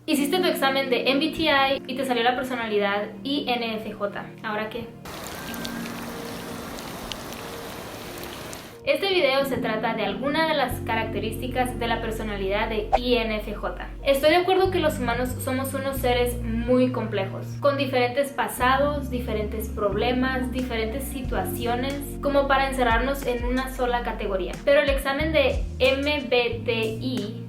Hiciste tu examen de MBTI y te salió la personalidad INFJ. ¿Ahora qué? Este video se trata de algunas de las características de la personalidad de INFJ. Estoy de acuerdo que los humanos somos unos seres muy complejos, con diferentes pasados, diferentes problemas, diferentes situaciones, como para encerrarnos en una sola categoría. Pero el examen de MBTI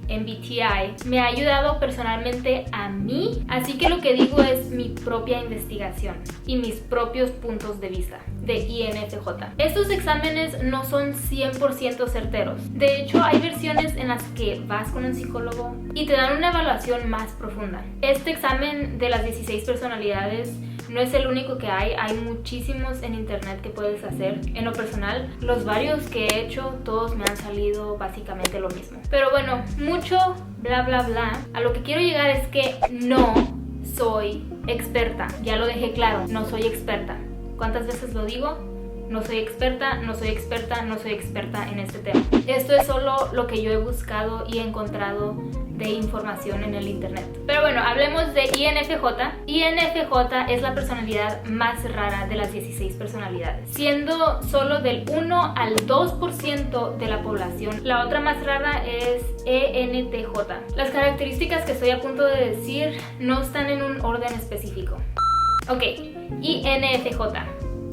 me ha ayudado personalmente a mí, así que lo que digo es mi propia investigación y mis propios puntos de vista de INFJ. Estos exámenes no son 100% certeros. De hecho, hay versiones en las que vas con un psicólogo y te dan una evaluación más profunda. Este examen de las 16 personalidades no es el único que hay muchísimos en internet que puedes hacer. En lo personal, los varios que he hecho, todos me han salido básicamente lo mismo. Pero bueno, mucho bla bla bla. A lo que quiero llegar es que no soy experta. Ya lo dejé claro, no soy experta. ¿Cuántas veces lo digo? No soy experta, no soy experta, no soy experta en este tema. Esto es solo lo que yo he buscado y he encontrado de información en el internet. Pero bueno, hablemos de INFJ. INFJ es la personalidad más rara de las 16 personalidades, siendo solo del 1 al 2% de la población. La otra más rara es ENTJ. Las características que estoy a punto de decir no están en un orden específico. Ok, INFJ.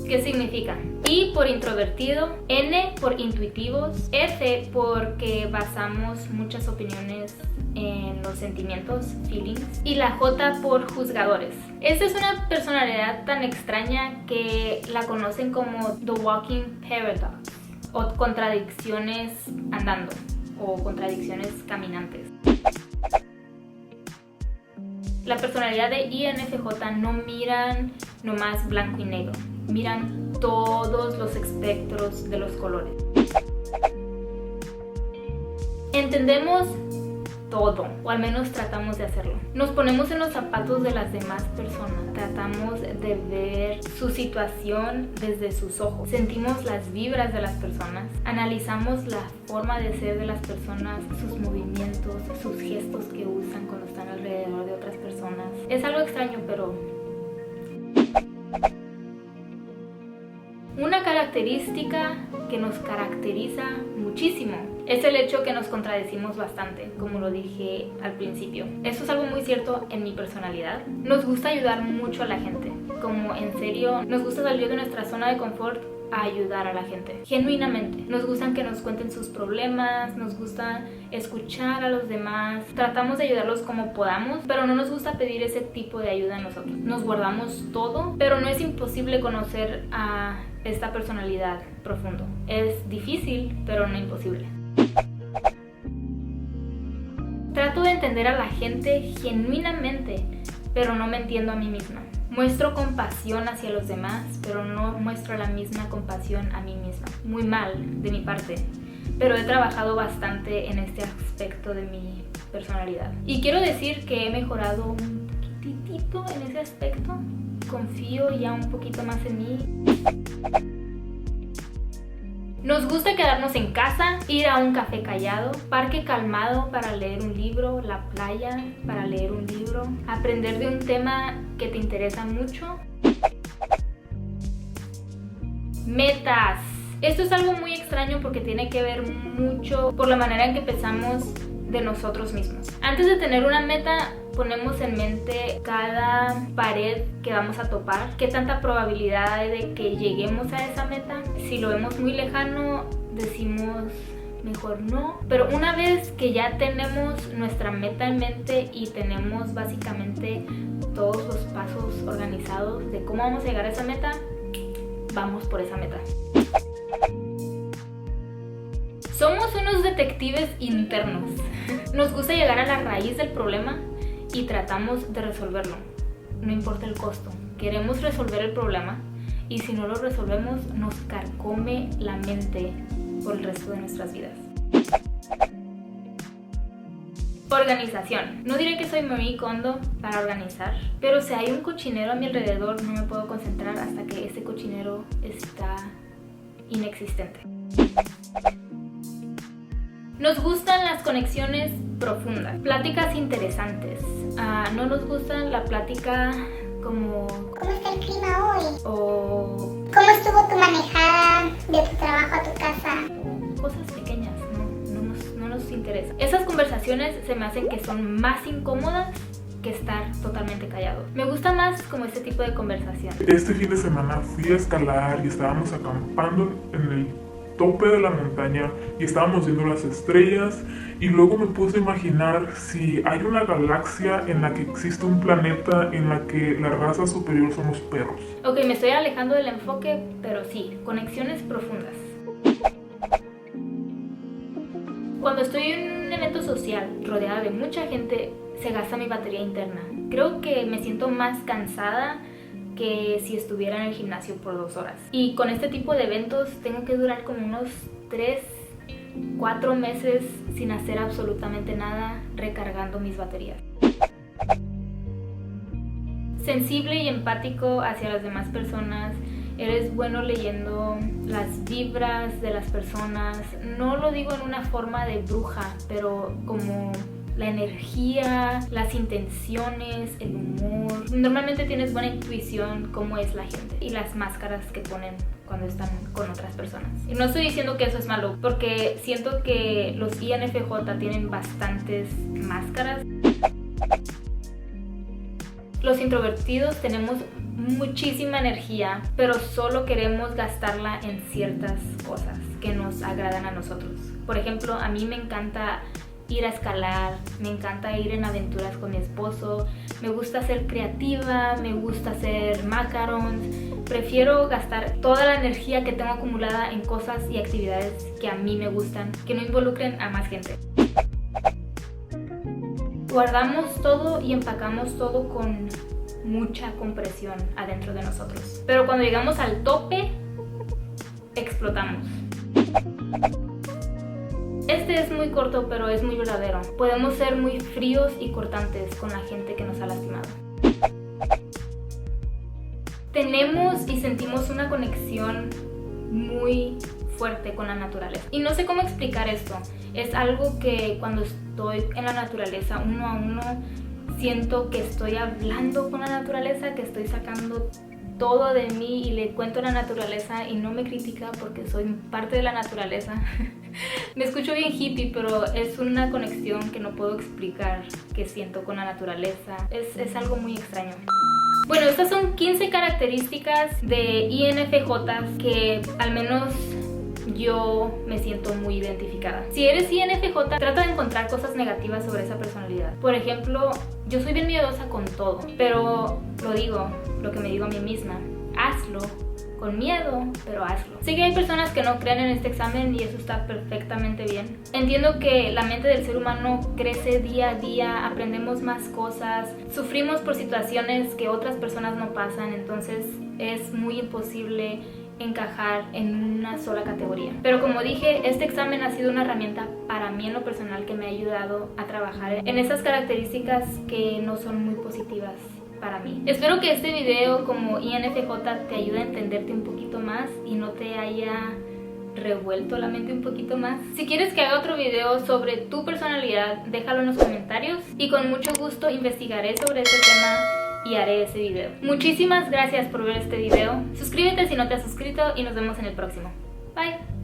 ¿Qué significa? I por introvertido, N por intuitivos, F porque basamos muchas opiniones en los sentimientos, feelings, y la J por juzgadores. Esta es una personalidad tan extraña que la conocen como The Walking Paradox, o contradicciones andando, o contradicciones caminantes. La personalidad de INFJ no miran nomás blanco y negro, miran todos los espectros de los colores. Entendemos todo, o al menos tratamos de hacerlo. Nos ponemos en los zapatos de las demás personas, tratamos de ver su situación desde sus ojos, sentimos las vibras de las personas, analizamos la forma de ser de las personas, sus movimientos, sus gestos que usan cuando están alrededor de otras personas. Es algo extraño, pero una característica que nos caracteriza muchísimo es el hecho que nos contradecimos bastante, como lo dije al principio. Eso es algo muy cierto en mi personalidad. Nos gusta ayudar mucho a la gente, como en serio, nos gusta salir de nuestra zona de confort a ayudar a la gente, genuinamente. Nos gustan que nos cuenten sus problemas, nos gusta escuchar a los demás, tratamos de ayudarlos como podamos, pero no nos gusta pedir ese tipo de ayuda a nosotros. Nos guardamos todo, pero no es imposible conocer a esta personalidad profundo. Es difícil, pero no imposible. Trato de entender a la gente genuinamente, pero no me entiendo a mí misma. Muestro compasión hacia los demás, pero no muestro la misma compasión a mí misma. Muy mal de mi parte, pero he trabajado bastante en este aspecto de mi personalidad. Y quiero decir que he mejorado un poquitito en ese aspecto. Confío ya un poquito más en mí. Nos gusta quedarnos en casa, ir a un café callado, parque calmado para leer un libro, la playa para leer un libro, aprender de un tema que te interesa mucho. Metas. Esto es algo muy extraño porque tiene que ver mucho por la manera en que pensamos de nosotros mismos. Antes de tener una meta, ponemos en mente cada pared que vamos a topar, qué tanta probabilidad hay de que lleguemos a esa meta. Si lo vemos muy lejano, decimos mejor no. Pero una vez que ya tenemos nuestra meta en mente y tenemos básicamente todos los pasos organizados de cómo vamos a llegar a esa meta, vamos por esa meta. Somos unos detectives internos. Nos gusta llegar a la raíz del problema y tratamos de resolverlo, no importa el costo. Queremos resolver el problema y si no lo resolvemos nos carcome la mente por el resto de nuestras vidas. Organización. No diré que soy Marie Kondo para organizar, pero si hay un cochinero a mi alrededor no me puedo concentrar hasta que ese cochinero está inexistente. Nos gustan las conexiones profundas, pláticas interesantes. no nos gusta la plática como ¿cómo está el clima hoy? o ¿Cómo estuvo tu manejada de tu trabajo a tu casa? cosas pequeñas, no nos interesa. Esas conversaciones se me hacen que son más incómodas que estar totalmente callado. Me gusta más como este tipo de conversación. Este fin de semana fui a escalar y estábamos acampando en el tope de la montaña y estábamos viendo las estrellas, y luego me puse a imaginar si hay una galaxia en la que existe un planeta en la que la raza superior son los perros. Ok, me estoy alejando del enfoque, pero sí, conexiones profundas. Cuando estoy en un evento social rodeada de mucha gente, se gasta mi batería interna. Creo que me siento más cansada que si estuviera en el gimnasio por 2 horas. Y con este tipo de eventos tengo que durar como unos 3-4 meses sin hacer absolutamente nada, recargando mis baterías. Sensible y empático hacia las demás personas. Eres bueno leyendo las vibras de las personas. No lo digo en una forma de bruja, pero como la energía, las intenciones, el humor. Normalmente tienes buena intuición cómo es la gente y las máscaras que ponen cuando están con otras personas. Y no estoy diciendo que eso es malo, porque siento que los INFJ tienen bastantes máscaras. Los introvertidos tenemos muchísima energía, pero solo queremos gastarla en ciertas cosas que nos agradan a nosotros. Por ejemplo, a mí me encanta ir a escalar, me encanta ir en aventuras con mi esposo, me gusta ser creativa, me gusta hacer macarons. Prefiero gastar toda la energía que tengo acumulada en cosas y actividades que a mí me gustan, que no involucren a más gente. Guardamos todo y empacamos todo con mucha compresión adentro de nosotros. Pero cuando llegamos al tope, explotamos. Este es muy corto, pero es muy verdadero. Podemos ser muy fríos y cortantes con la gente que nos ha lastimado. Tenemos y sentimos una conexión muy fuerte con la naturaleza. Y no sé cómo explicar esto. Es algo que cuando estoy en la naturaleza, uno a uno, siento que estoy hablando con la naturaleza, que estoy sacando todo de mí y le cuento a la naturaleza y no me critica porque soy parte de la naturaleza. Me escucho bien hippie, pero es una conexión que no puedo explicar que siento con la naturaleza. Es algo muy extraño. Bueno, estas son 15 características de INFJ que al menos yo me siento muy identificada. Si eres INFJ, trata de encontrar cosas negativas sobre esa personalidad. Por ejemplo, yo soy bien miedosa con todo, pero lo que me digo a mí misma, hazlo con miedo, pero hazlo. Sé que hay personas que no creen en este examen y eso está perfectamente bien. Entiendo que la mente del ser humano crece día a día, aprendemos más cosas, sufrimos por situaciones que otras personas no pasan, entonces es muy imposible encajar en una sola categoría. Pero como dije, este examen ha sido una herramienta para mí en lo personal que me ha ayudado a trabajar en esas características que no son muy positivas para mí. Espero que este video como INFJ te ayude a entenderte un poquito más y no te haya revuelto la mente un poquito más. Si quieres que haga otro video sobre tu personalidad, déjalo en los comentarios y con mucho gusto investigaré sobre este tema y haré ese video. Muchísimas gracias por ver este video. Suscríbete si no te has suscrito y nos vemos en el próximo. Bye.